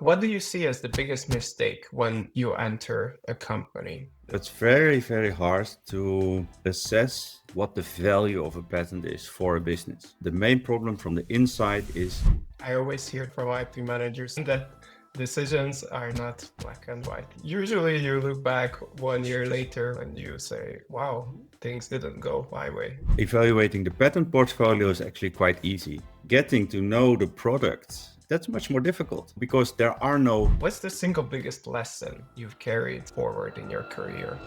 What do you see as the biggest mistake when you enter a company? It's very, very hard to assess what the value of a patent is for a business. The main problem from the inside is I always hear from IP managers that decisions are not black and white. Usually you look back 1 year later and you say, wow, things didn't go my way. evaluating the patent portfolio is actually quite easy. Getting to know the products, that's much more difficult because there are no. What's the single biggest lesson you've carried forward in your career?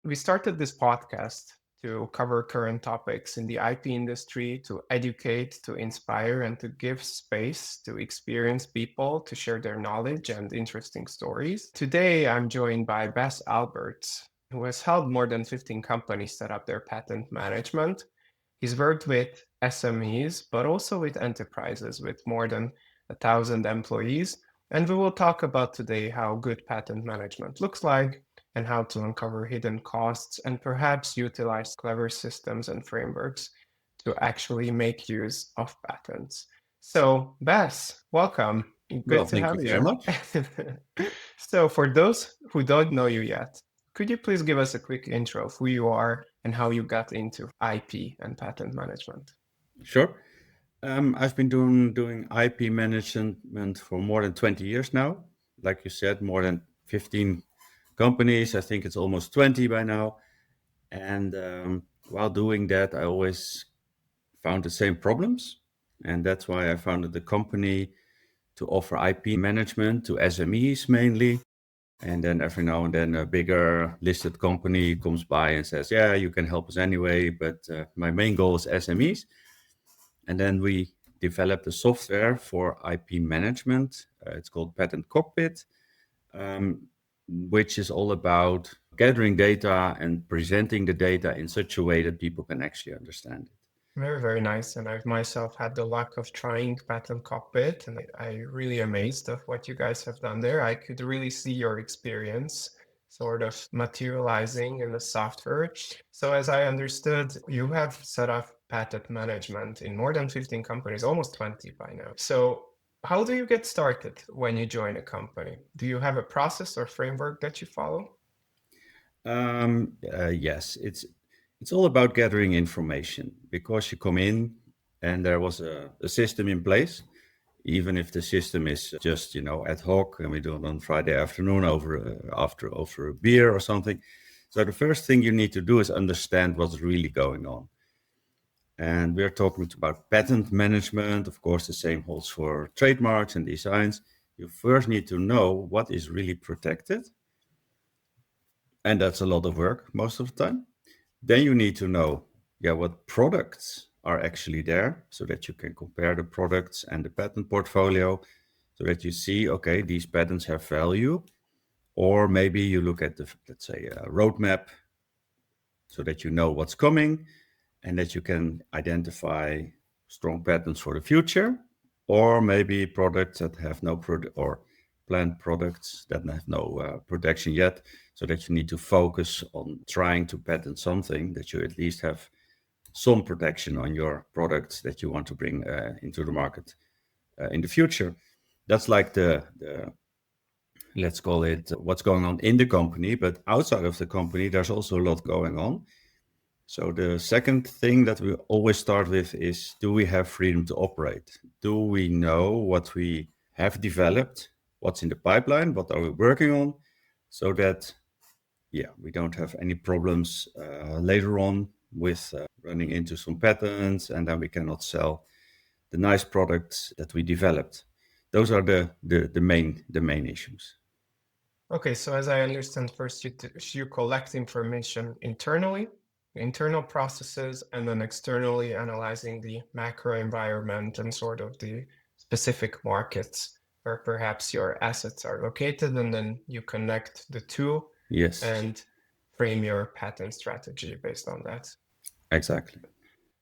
We started this podcast to cover current topics in the IP industry, to educate, to inspire, and to give space to experienced people to share their knowledge and interesting stories. Today, I'm joined by Bas Albers, who has helped more than 15 companies set up their patent management. He's worked with SMEs, but also with enterprises with more than 1,000 employees. And we will talk about today how good patent management looks like and how to uncover hidden costs and perhaps utilize clever systems and frameworks to actually make use of patents. So, Bas, welcome. Well, Good to thank you have very you. much. So, for those who don't know you yet, could you please give us a quick intro of who you are and how you got into IP and patent management? Sure. I've been doing IP management for more than 20 years now. Like you said, more than 15 companies. I think it's almost 20 by now. And while doing that, I always found the same problems. And that's why I founded the company to offer IP management to SMEs mainly. And then every now and then a bigger listed company comes by and says, yeah, you can help us anyway. But my main goal is SMEs. And then we developed a software for IP management. It's called Patent Cockpit, which is all about gathering data and presenting the data in such a way that people can actually understand it. Very, very nice. And I've myself had the luck of trying Patent Cockpit, and I really amazed of what you guys have done there. I could really see your experience sort of materializing in the software. So as I understood, you have set up patent management in more than 15 companies, almost 20 by now. So how do you get started when you join a company? Do you have a process or framework that you follow? Yes, it's all about gathering information because you come in and there was a system in place, even if the system is just ad hoc and we do it on Friday afternoon over a beer or something. So the first thing you need to do is understand what's really going on. And we're talking about patent management. Of course, the same holds for trademarks and designs. You first need to know what is really protected. And that's a lot of work most of the time. Then you need to know, what products are actually there so that you can compare the products and the patent portfolio so that you see, okay, these patents have value. Or maybe you look at the, let's say, a roadmap so that you know what's coming and that you can identify strong patents for the future, or maybe products that have no product or planned products that have no protection yet, so that you need to focus on trying to patent something that you at least have some protection on your products that you want to bring into the market in the future. That's like the let's call it what's going on in the company, but outside of the company, there's also a lot going on. So the second thing that we always start with is, do we have freedom to operate? Do we know what we have developed, what's in the pipeline, what are we working on, so that, we don't have any problems later on with running into some patents and then we cannot sell the nice products that we developed. Those are the main issues. Okay, so as I understand, first you collect information internally, internal processes, and then externally analyzing the macro environment and sort of the specific markets where perhaps your assets are located, and then you connect the two Yes, and frame your patent strategy based on that. exactly.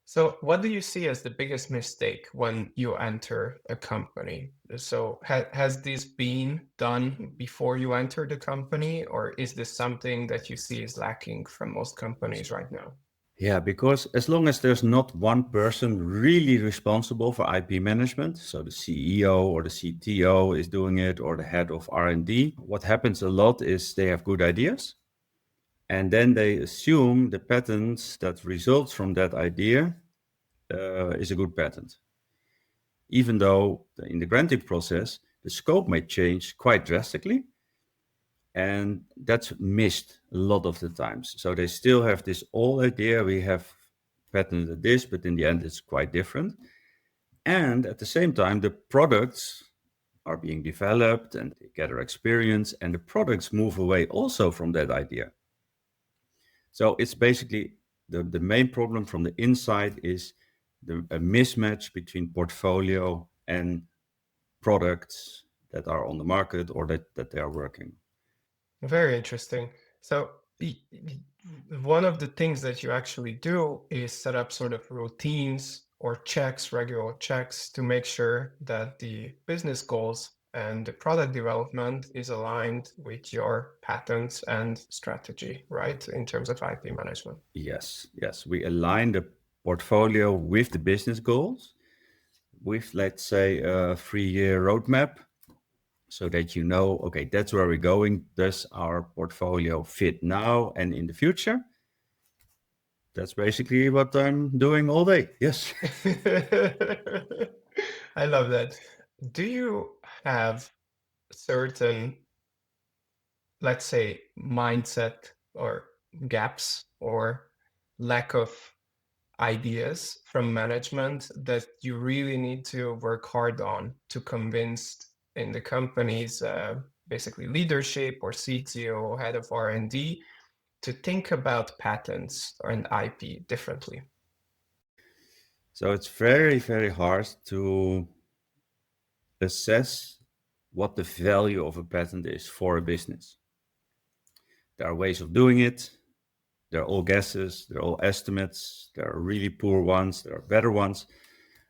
So, what do you see as the biggest mistake when you enter a company? So, has this been done before you enter the company, or is this something that you see is lacking from most companies right now? Yeah, because as long as there's not one person really responsible for IP management, so the CEO or the CTO is doing it, or the head of R&D, what happens a lot is they have good ideas, and then they assume the patents that results from that idea is a good patent. Even though in the granting process, the scope may change quite drastically, and that's missed a lot of the times. So they still have this old idea, we have patented this, but in the end it's quite different. And at the same time, the products are being developed and they gather experience, and the products move away also from that idea. So it's basically the main problem from the inside is a mismatch between portfolio and products that are on the market or that they are working. Very interesting. So one of the things that you actually do is set up sort of routines or checks, regular checks, to make sure that the business goals and the product development is aligned with your patents and strategy, right? In terms of IP management. Yes, yes. We align the portfolio with the business goals, with, let's say, a 3-year roadmap, so that you know, okay, that's where we're going. Does our portfolio fit now and in the future? That's basically what I'm doing all day. Yes. I love that. Do you have certain, let's say, mindset or gaps or lack of ideas from management that you really need to work hard on to convince in the company's basically leadership or CTO or head of R&D to think about patents and IP differently? So it's very, very hard to assess what the value of a patent is for a business. There are ways of doing it. They're all guesses, they're all estimates. There are really poor ones, there are better ones,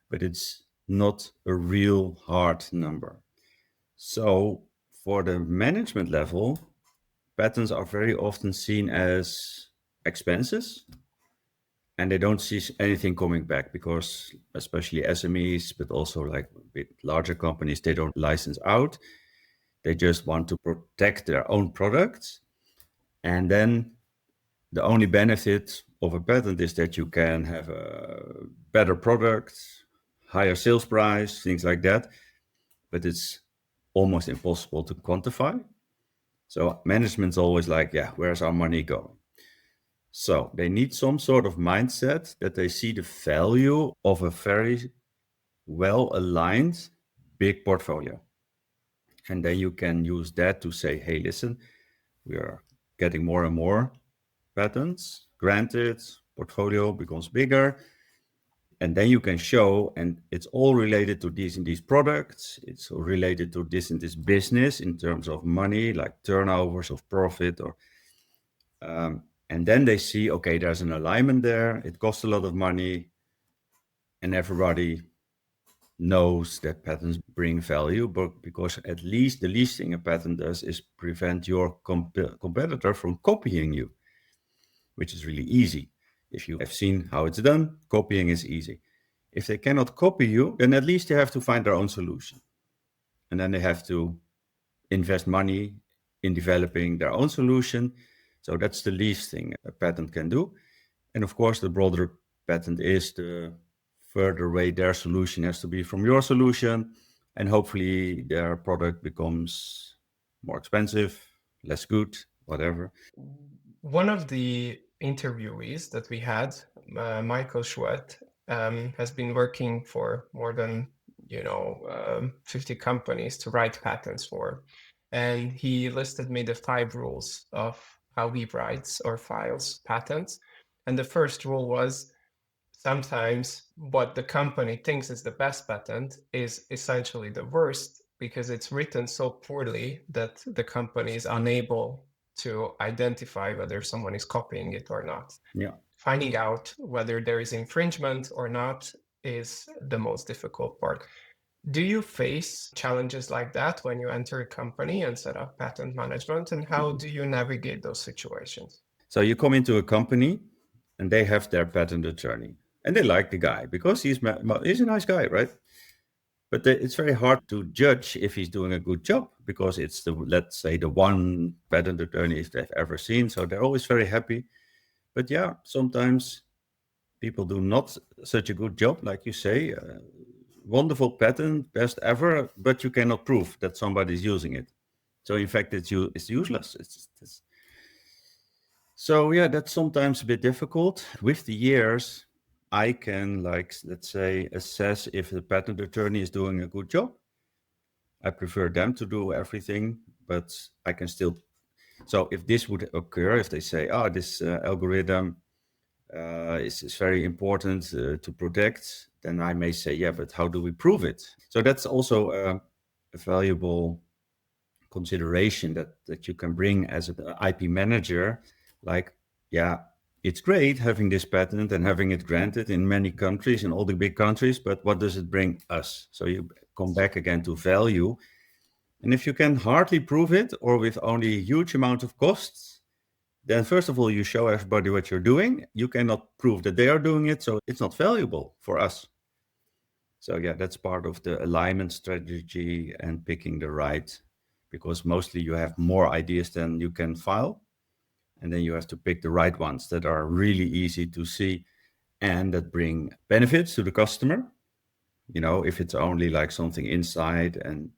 but it's not a real hard number. So for the management level, patents are very often seen as expenses, and they don't see anything coming back because especially SMEs, but also like with larger companies, they don't license out. They just want to protect their own products. And then the only benefit of a patent is that you can have a better product, higher sales price, things like that. But it's almost impossible to quantify. So management's always like, yeah, where's our money going? So they need some sort of mindset that they see the value of a very well aligned big portfolio. And then you can use that to say, hey, listen, we are getting more and more patents granted, portfolio becomes bigger. And then you can show, and it's all related to these and these products. It's related to this and this business in terms of money, like turnovers of profit, or and then they see, okay, there's an alignment there. It costs a lot of money, and everybody knows that patents bring value, but because at least the least thing a patent does is prevent your competitor from copying you, which is really easy. If you have seen how it's done, copying is easy. If they cannot copy you, then at least they have to find their own solution. And then they have to invest money in developing their own solution. So that's the least thing a patent can do. And of course, the broader patent is, the further away their solution has to be from your solution. And hopefully their product becomes more expensive, less good, whatever. One of the interviewees that we had, Michael Schwett, has been working for more than 50 companies to write patents for, and he listed me the 5 rules of how he writes or files patents. And the first rule was, sometimes what the company thinks is the best patent is essentially the worst because it's written so poorly that the company is unable to identify whether someone is copying it or not. Yeah. Finding out whether there is infringement or not is the most difficult part. Do you face challenges like that when you enter a company and set up patent management, and how do you navigate those situations? So you come into a company and they have their patent attorney, and they like the guy because he's a nice guy, right? But it's very hard to judge if he's doing a good job because it's the, let's say, the one patent attorney they've ever seen. So they're always very happy. But yeah, sometimes people do not such a good job, like you say. Wonderful patent, best ever, but you cannot prove that somebody's using it. So in fact, it's useless. So yeah, that's sometimes a bit difficult. With the years, I can, like, let's say, assess if the patent attorney is doing a good job. I prefer them to do everything, but I can still. So if this would occur, if they say, "Oh, this algorithm is very important to protect," then I may say, "Yeah, but how do we prove it?" So that's also a valuable consideration that you can bring as an IP manager. Like, yeah, it's great having this patent and having it granted in many countries, in all the big countries, but what does it bring us? So you come back again to value. And if you can hardly prove it or with only a huge amount of costs, then first of all, you show everybody what you're doing. You cannot prove that they are doing it, so it's not valuable for us. So yeah, that's part of the alignment strategy and picking the right, because mostly you have more ideas than you can file. And then you have to pick the right ones that are really easy to see and that bring benefits to the customer. You know, if it's only like something inside and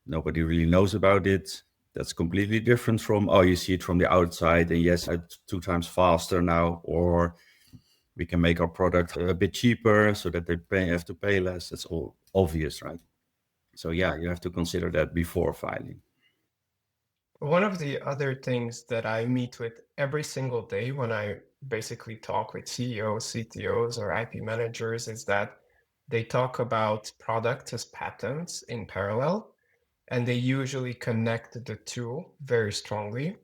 nobody really knows about it, that's completely different from, oh, you see it from the outside and yes, it's 2 times faster now, or we can make our product a bit cheaper so that have to pay less. That's all obvious, right? So yeah, you have to consider that before filing. One of the other things that I meet with every single day when I basically talk with CEOs, CTOs, or IP managers is that they talk about product as patents in parallel, and they usually connect the two very strongly.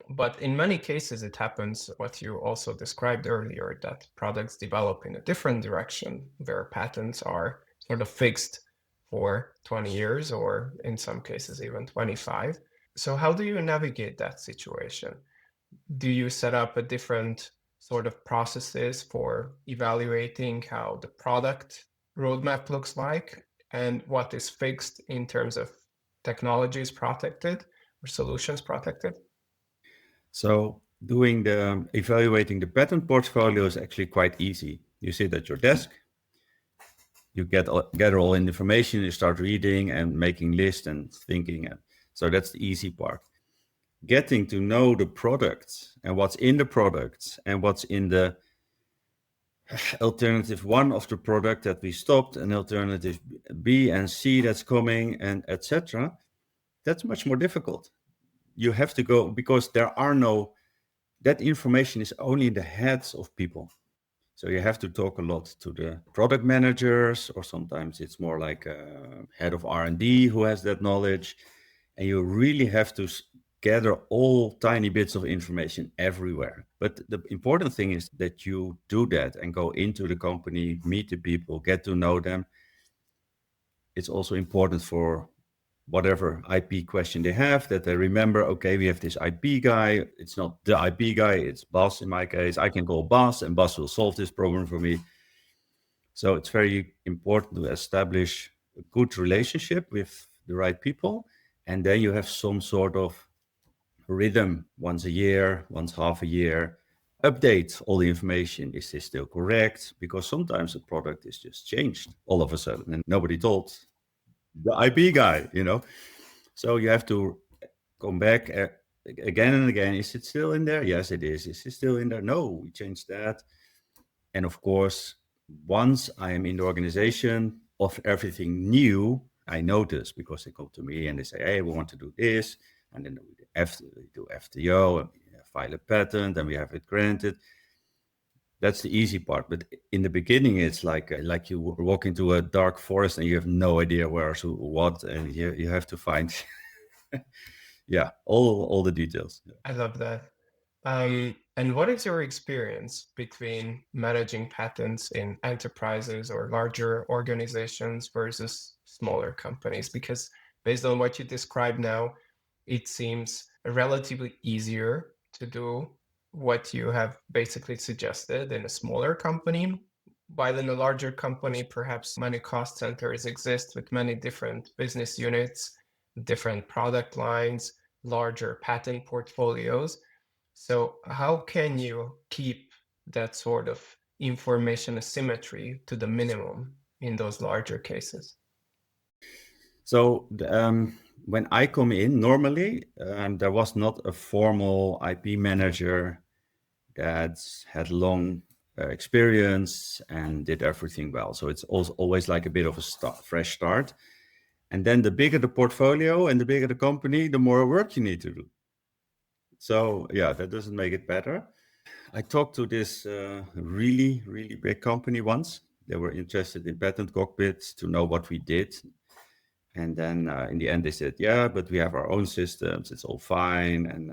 But in many cases, it happens what you also described earlier, that products develop in a different direction where patents are sort of fixed for 20 years or in some cases even 25. So how do you navigate that situation? Do you set up a different sort of processes for evaluating how the product roadmap looks like and what is fixed in terms of technologies protected or solutions protected? So doing the evaluating the patent portfolio is actually quite easy. You sit at your desk, you gather all the information, you start reading and making lists and thinking. And so that's the easy part. Getting to know the products and what's in the products and what's in the alternative one of the product that we stopped and alternative B and C that's coming and etc. That's much more difficult. You have to go because there are no, that information is only in the heads of people. So you have to talk a lot to the product managers, or sometimes it's more like a head of R&D who has that knowledge. And you really have to gather all tiny bits of information everywhere. But the important thing is that you do that and go into the company, meet the people, get to know them. It's also important for whatever IP question they have, that they remember, okay, we have this IP guy. It's not the IP guy, it's Bas in my case. I can call Bas and Bas will solve this problem for me. So it's very important to establish a good relationship with the right people. And then you have some sort of rhythm once a year, once half a year, update all the information. Is this still correct? Because sometimes a product is just changed all of a sudden and nobody told the IP guy, you know? So you have to come back again and again. Is it still in there? Yes, it is. Is it still in there? No, we changed that. And of course, once I am in the organization of everything new, I notice because they come to me and they say, hey, we want to do this. And then we do FTO and we file a patent and we have it granted. That's the easy part. But in the beginning, it's like you walk into a dark forest and you have no idea where's what. And you have to find, yeah, all the details. I love that. And what is your experience between managing patents in enterprises or larger organizations versus smaller companies? Because based on what you described now, it seems relatively easier to do what you have basically suggested in a smaller company. While in a larger company, perhaps many cost centers exist with many different business units, different product lines, larger patent portfolios. So, how can you keep that sort of information asymmetry to the minimum in those larger cases? So when I come in, normally there was not a formal IP manager that had long experience and did everything well. So it's also always like a bit of a fresh start. And then the bigger the portfolio and the bigger the company, the more work you need to do. So yeah, that doesn't make it better. I talked to this really, really big company once. They were interested in patent cockpits to know what we did. And then in the end, they said, yeah, but we have our own systems. It's all fine. And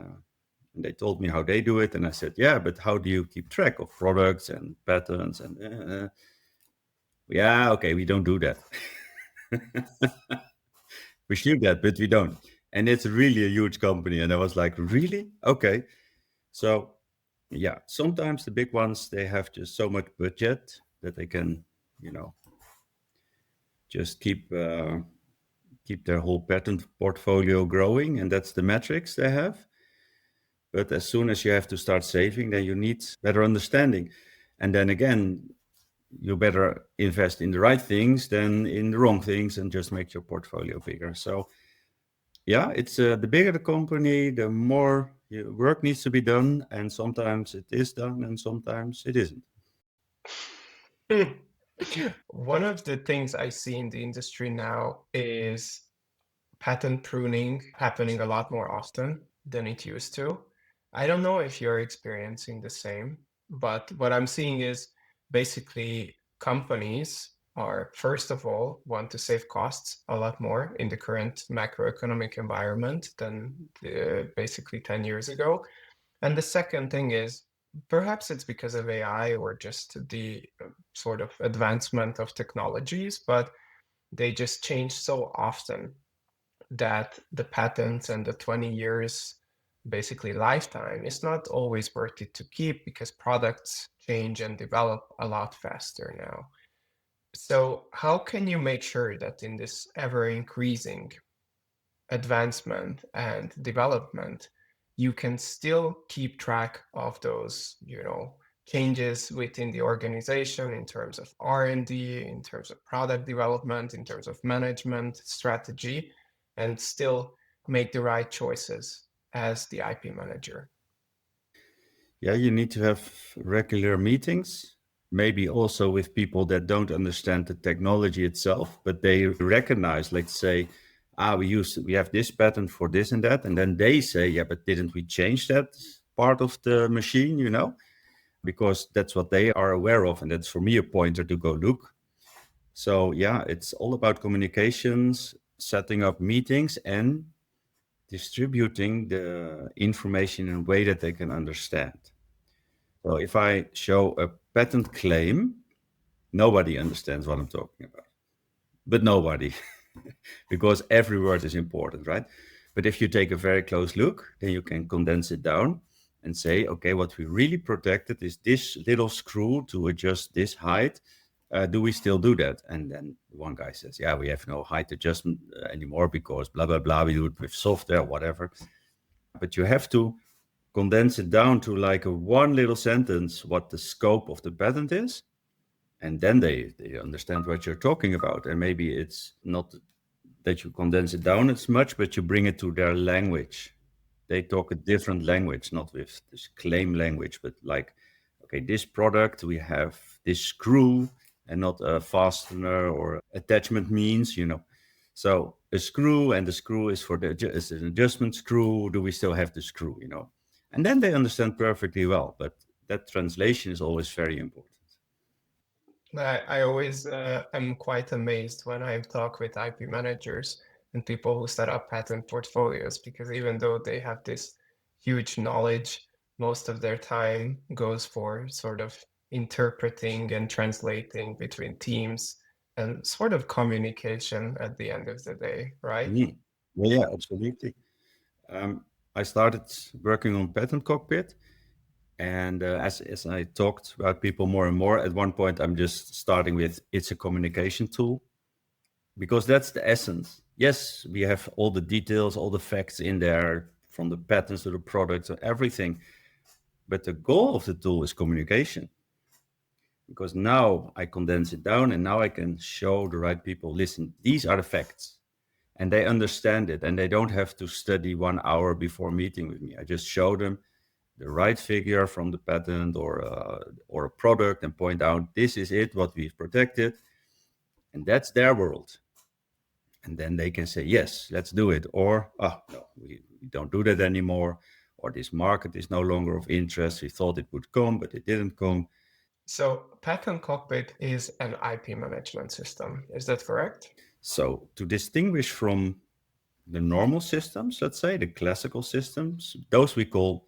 they told me how they do it. And I said, yeah, but how do you keep track of products and patents? And yeah, okay, we don't do that. We should that, but we don't. And it's really a huge company. And I was like, really? Okay. So yeah, sometimes the big ones, they have just so much budget that they can, just keep their whole patent portfolio growing, and that's the metrics they have. But as soon as you have to start saving, then you need better understanding. And then again, you better invest in the right things than in the wrong things and just make your portfolio bigger. So yeah, it's the bigger the company, the more work needs to be done. And sometimes it is done and sometimes it isn't. One of the things I see in the industry now is patent pruning happening a lot more often than it used to. I don't know if you're experiencing the same, but what I'm seeing is basically companies are, first of all, want to save costs a lot more in the current macroeconomic environment than basically 10 years ago. And the second thing is perhaps it's because of AI or just the sort of advancement of technologies, but they just change so often that the patents and the 20 years basically lifetime is not always worth it to keep because products change and develop a lot faster now. So, how can you make sure that in this ever increasing advancement and development, you can still keep track of those, changes within the organization in terms of R&D, in terms of product development, in terms of management strategy, and still make the right choices as the IP manager? Yeah, you need to have regular meetings, maybe also with people that don't understand the technology itself, but they recognize, let's say, we have this patent for this and that, and then they say, yeah, but didn't we change that part of the machine, because that's what they are aware of, and that's for me a pointer to go look. So yeah, it's all about communications, setting up meetings, and distributing the information in a way that they can understand. So if I show a patent claim, nobody understands what I'm talking about, but nobody, because every word is important, right? But if you take a very close look, then you can condense it down and say, okay, what we really protected is this little screw to adjust this height. Do we still do that? And then one guy says, yeah, we have no height adjustment anymore because blah, blah, blah. We do it with software, whatever. But you have to condense it down to like a one little sentence what the scope of the patent is, and then they understand what you're talking about. And maybe it's not that you condense it down as much, but you bring it to their language. They talk a different language, not with this claim language, but like, okay, this product, we have this screw and not a fastener or attachment means. So a screw, and the screw is is an adjustment screw. Do we still have the screw? And then they understand perfectly well. But that translation is always very important. I always am quite amazed when I talk with IP managers and people who set up patent portfolios because even though they have this huge knowledge, most of their time goes for sort of interpreting and translating between teams and sort of communication at the end of the day, right? Mm. Yeah, absolutely. I started working on Patent Cockpit And as I talked about people more and more, at one point I'm just starting with it's a communication tool, because that's the essence. Yes, we have all the details, all the facts in there, from the patents to the products and everything. But the goal of the tool is communication, because now I condense it down and now I can show the right people, listen, these are the facts. And they understand it, and they don't have to study 1 hour before meeting with me. I just show them the right figure from the patent or a product and point out this is it, what we've protected, and that's their world. And then they can say, yes, let's do it. Or, oh, no, we don't do that anymore. Or this market is no longer of interest. We thought it would come, but it didn't come. So Patent Cockpit is an IP management system. Is that correct? So to distinguish from the normal systems, let's say the classical systems, those we call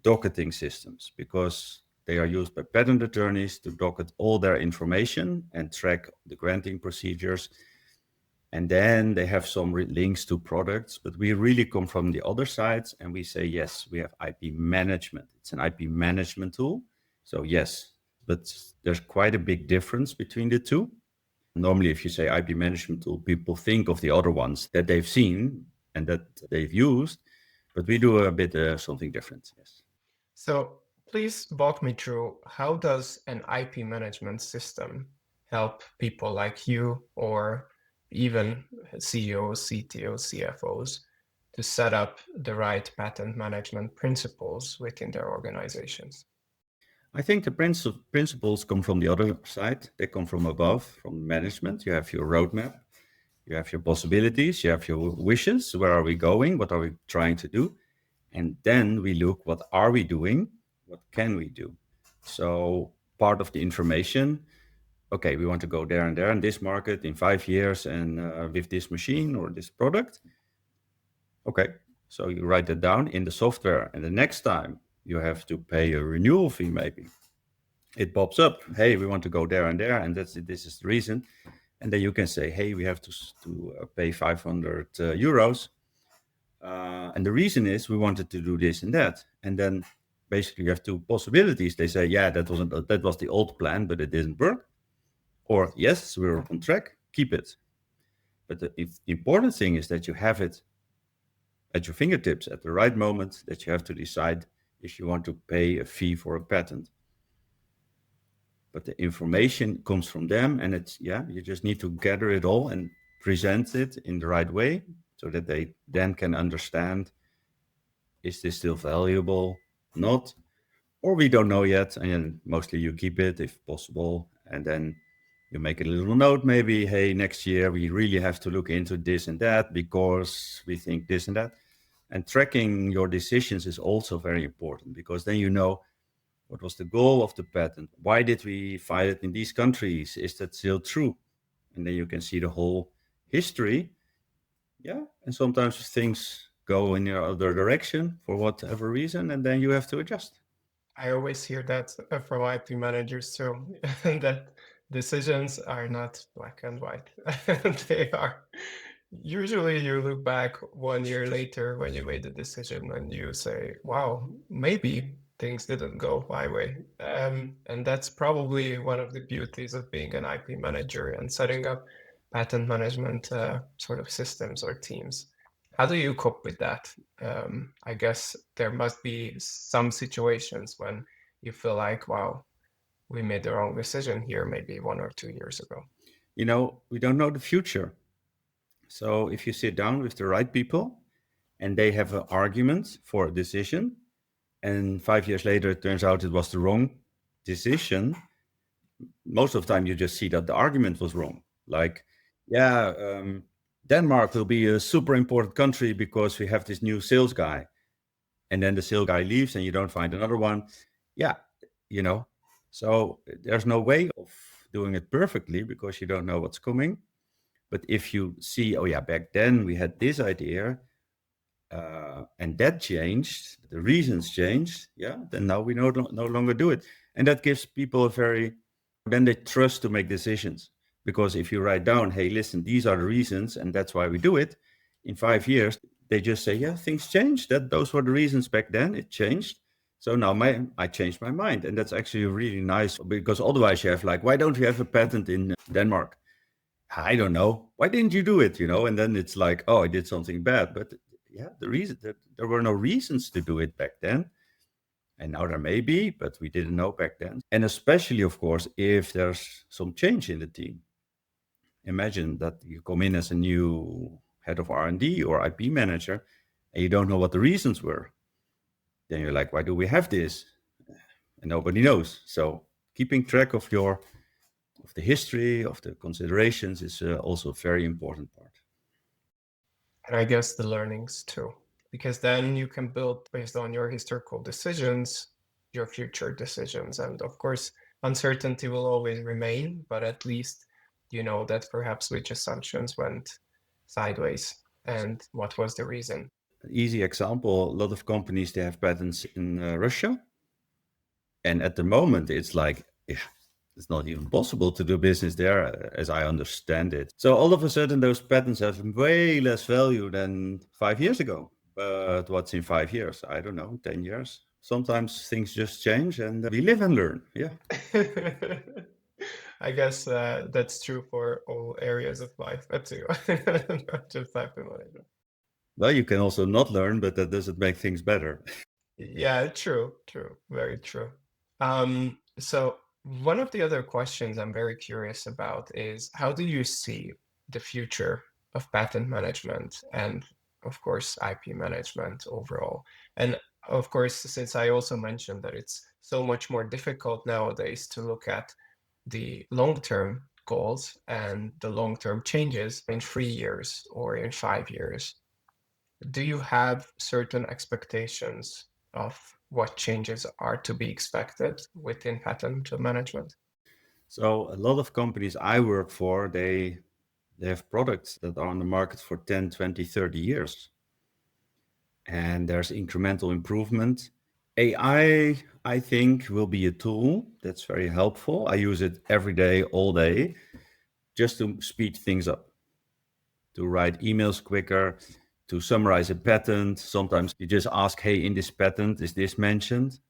docketing systems, because they are used by patent attorneys to docket all their information and track the granting procedures. And then they have some links to products, but we really come from the other sides and we say, yes, we have IP management. It's an IP management tool. So yes, but there's quite a big difference between the two. Normally, if you say IP management tool, people think of the other ones that they've seen and that they've used, but we do a bit something different. Yes. So please walk me through, how does an IP management system help people like you, or even CEOs, CTOs, CFOs, to set up the right patent management principles within their organizations? I think the principles come from the other side. They come from above, from management. You have your roadmap, you have your possibilities, you have your wishes. Where are we going? What are we trying to do? And then we look, what are we doing? What can we do? So part of the information, okay, we want to go there and there in this market in 5 years and with this machine or this product. Okay, so you write that down in the software, and the next time you have to pay a renewal fee, maybe it pops up, hey, we want to go there and there, and this is the reason. And then you can say, hey, we have to pay 500 euros. And the reason is we wanted to do this and that. And then basically you have two possibilities. They say, yeah, that was the old plan, but it didn't work. Or yes, we're on track, keep it. But the important thing is that you have it at your fingertips at the right moment, that you have to decide if you want to pay a fee for a patent. But the information comes from them, and it's, yeah, you just need to gather it all and present it in the right way so that they then can understand, is this still valuable, not, or we don't know yet, and mostly you keep it if possible, and then you make a little note, maybe, hey, next year we really have to look into this and that because we think this and that. And tracking your decisions is also very important, because then you know, what was the goal of the patent? Why did we file it in these countries? Is that still true? And then you can see the whole history. Yeah, and sometimes things go in the other direction for whatever reason, and then you have to adjust. I always hear that from IP managers too, that decisions are not black and white. They are usually, you look back 1 year later when you made the decision and you say, wow, maybe things didn't go my way. And that's probably one of the beauties of being an IP manager and setting up patent management sort of systems or teams. How do you cope with that? I guess there must be some situations when you feel like, wow, we made the wrong decision here maybe 1 or 2 years ago. You know, we don't know the future. So if you sit down with the right people and they have an argument for a decision, and 5 years later it turns out it was the wrong decision, most of the time you just see that the argument was wrong. Like, yeah, Denmark will be a super important country because we have this new sales guy. And then the sales guy leaves and you don't find another one. Yeah, you know, so there's no way of doing it perfectly because you don't know what's coming. But if you see, oh yeah, back then we had this idea and that changed, the reasons changed, yeah, then now we no longer do it. And that gives people then they trust to make decisions. Because if you write down, hey, listen, these are the reasons and that's why we do it, in 5 years, they just say, yeah, things changed. Those were the reasons back then, it changed. So now I changed my mind, and that's actually really nice, because otherwise you have like, why don't you have a patent in Denmark? I don't know. Why didn't you do it? And then it's like, oh, I did something bad. But yeah, the reason that there were no reasons to do it back then. And now there may be, but we didn't know back then. And especially, of course, if there's some change in the team. Imagine that you come in as a new head of R&D or IP manager, and you don't know what the reasons were. Then you're like, why do we have this? And nobody knows. So keeping track of the history, of the considerations is also a very important part. And I guess the learnings too, because then you can build based on your historical decisions, your future decisions. And of course, uncertainty will always remain, but at least you know that perhaps which assumptions went sideways and what was the reason. An easy example, a lot of companies, they have patents in Russia. And at the moment, it's like, yeah, it's not even possible to do business there, as I understand it. So all of a sudden, those patents have way less value than 5 years ago. But what's in 5 years? I don't know, 10 years. Sometimes things just change, and we live and learn. Yeah. I guess that's true for all areas of life, too, not just IP management. Well, you can also not learn, but that doesn't make things better. Yeah, true, very true. So one of the other questions I'm very curious about is how do you see the future of patent management and, of course, IP management overall? And of course, since I also mentioned that it's so much more difficult nowadays to look at the long-term goals and the long-term changes in 3 years or in 5 years, do you have certain expectations of what changes are to be expected within patent management? So a lot of companies I work for, they have products that are on the market for 10, 20, 30 years. And there's incremental improvement. AI, I think, will be a tool that's very helpful. I use it every day, all day, just to speed things up, to write emails quicker, to summarize a patent. Sometimes you just ask, hey, in this patent, is this mentioned?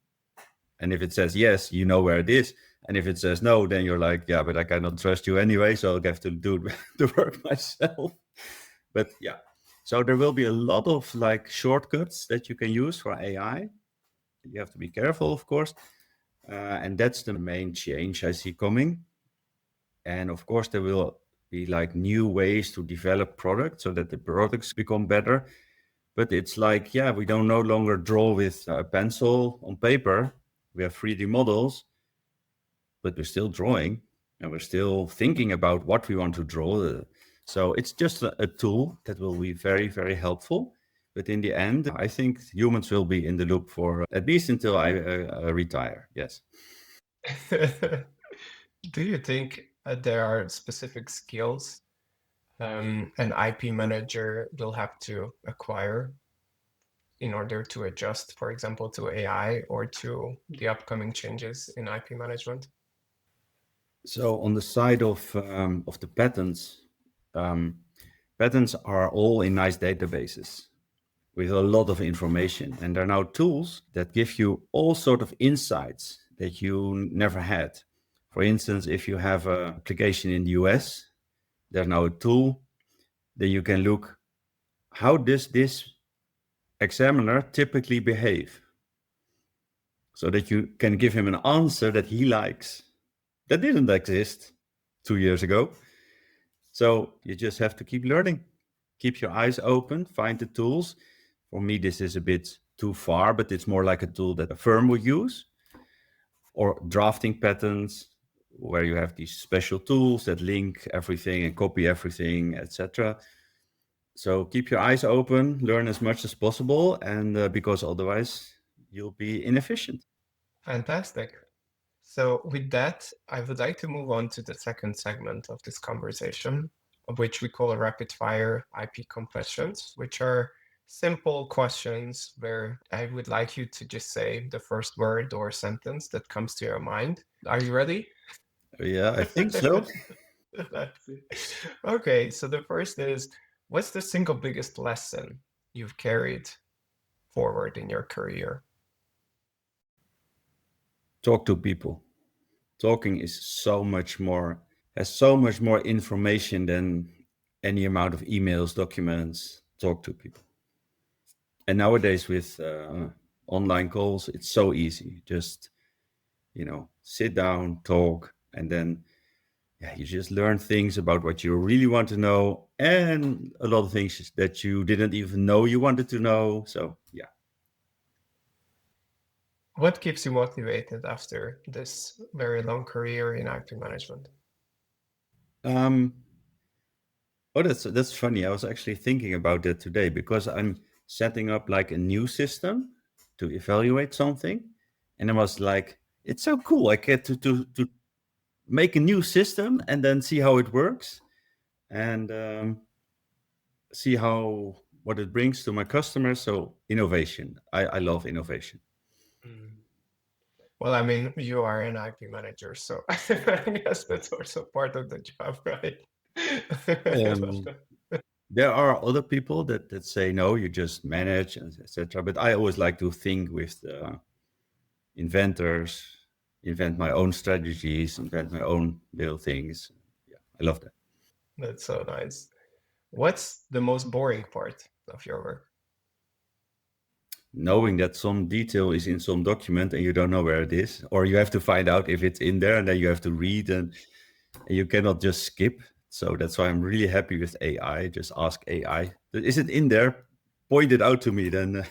And if it says yes, you know where it is. And if it says no, then you're like, yeah, but I cannot trust you anyway, so I'll have to do the work myself. But yeah, so there will be a lot of like shortcuts that you can use for AI. You have to be careful, of course. And that's the main change I see coming. And of course, there will be like new ways to develop products so that the products become better. But it's like, yeah, we don't no longer draw with a pencil on paper. We have 3D models, but we're still drawing and we're still thinking about what we want to draw. So it's just a tool that will be very, very helpful. But in the end, I think humans will be in the loop for at least until I retire. Yes. Do you think there are specific skills an IP manager will have to acquire in order to adjust, for example, to AI or to the upcoming changes in IP management? So on the side of the patents, patents are all in nice databases with a lot of information, and there are now tools that give you all sort of insights that you never had. For instance, if you have an application in the US, there's now a tool that you can look, how does this examiner typically behave? So that you can give him an answer that he likes. That didn't exist 2 years ago. So you just have to keep learning. Keep your eyes open, find the tools. For me, this is a bit too far, but it's more like a tool that a firm would use. Or drafting patents, where you have these special tools that link everything and copy everything, etc. So keep your eyes open, learn as much as possible, and because otherwise you'll be inefficient. Fantastic. So with that, I would like to move on to the second segment of this conversation, of which we call rapid fire IP questions, which are simple questions where I would like you to just say the first word or sentence that comes to your mind. Are you ready? Yeah, I think so. Let's see. Okay, so the first is, what's the single biggest lesson you've carried forward in your career? talk to people. Talking is so much more, has so much more information than any amount of emails, documents. Talk to people. And nowadays with online calls, it's so easy. Just, sit down, talk, and then you just learn things about what you really want to know and a lot of things that you didn't even know you wanted to know. So, yeah. What keeps you motivated after this very long career in IP management? Um, oh, that's funny. I was actually thinking about that today because I'm setting up like a new system to evaluate something. And I was like, it's so cool. I get to make a new system and then see how it works and see what it brings to my customers. So innovation. I love innovation. Mm. Well, I mean, you are an IP manager, so I guess that's also part of the job, right? Um, there are other people that say no, you just manage and etc. But I always like to think with the inventors, invent my own strategies, invent my own little things. Yeah, I love that. That's so nice. What's the most boring part of your work? Knowing that some detail is in some document and you don't know where it is, or you have to find out if it's in there and then you have to read and you cannot just skip. So that's why I'm really happy with AI. Just ask AI, is it in there? Point it out to me then.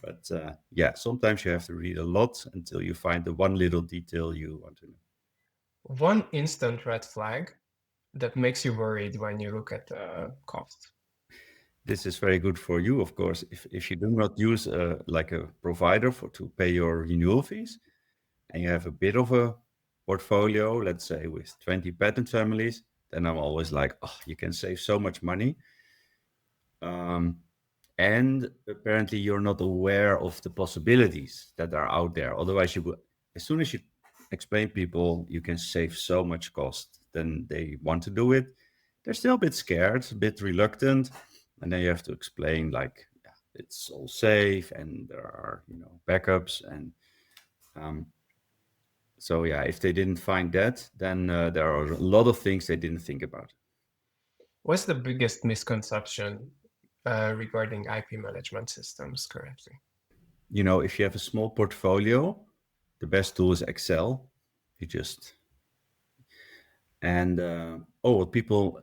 But yeah, sometimes you have to read a lot until you find the one little detail you want to know. One instant red flag that makes you worried when you look at cost. This is very good for you, of course. If you do not use like a provider to pay your renewal fees, and you have a bit of a portfolio, let's say with 20 patent families, then I'm always like, oh, you can save so much money. Um, and apparently you're not aware of the possibilities that are out there. Otherwise, as soon as you explain people, you can save so much cost. Then they want to do it. They're still a bit scared, a bit reluctant, and then you have to explain like it's all safe and there are backups and so yeah, if they didn't find that, then there are a lot of things they didn't think about. What's the biggest misconception regarding IP management systems currently? If you have a small portfolio, the best tool is Excel. You just and what people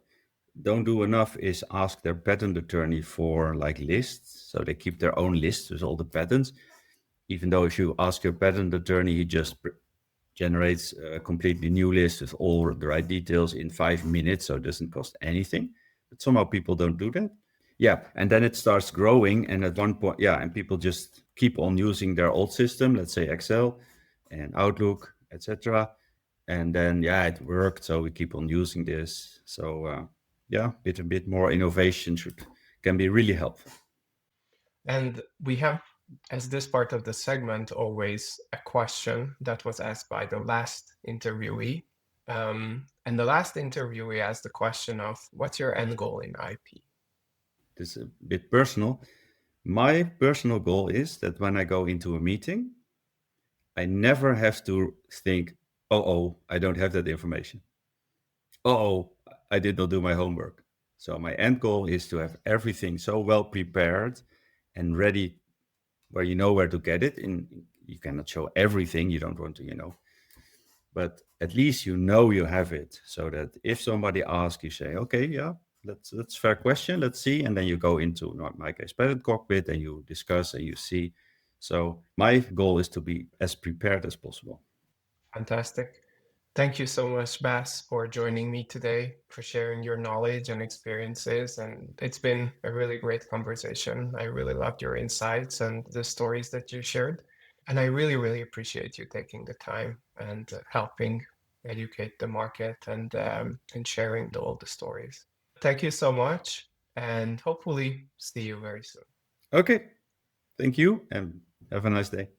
don't do enough is ask their patent attorney for like lists. So they keep their own list with all the patents. Even though if you ask your patent attorney, he just generates a completely new list with all the right details in 5 minutes, so it doesn't cost anything. But somehow people don't do that. Yeah, and then it starts growing, and at one point, and people just keep on using their old system, let's say Excel and Outlook, etc. And then it worked, so we keep on using this. So a bit more innovation can be really helpful. And we have, as this part of the segment, always a question that was asked by the last interviewee. And the last interviewee asked the question of, what's your end goal in IP? This is a bit personal. My personal goal is that when I go into a meeting, I never have to think, oh, I don't have that information. Oh, I did not do my homework. So my end goal is to have everything so well prepared and ready where you know where to get it. You cannot show everything, you don't want to, but at least you have it so that if somebody asks, you say, okay, yeah, that's a fair question. Let's see. And then you go into, in my case, Patent Cockpit and you discuss and you see. So my goal is to be as prepared as possible. Fantastic. Thank you so much, Bas, for joining me today, for sharing your knowledge and experiences. And it's been a really great conversation. I really loved your insights and the stories that you shared. And I really, really appreciate you taking the time and helping educate the market and sharing all the stories. Thank you so much, and hopefully see you very soon. Okay. Thank you and have a nice day.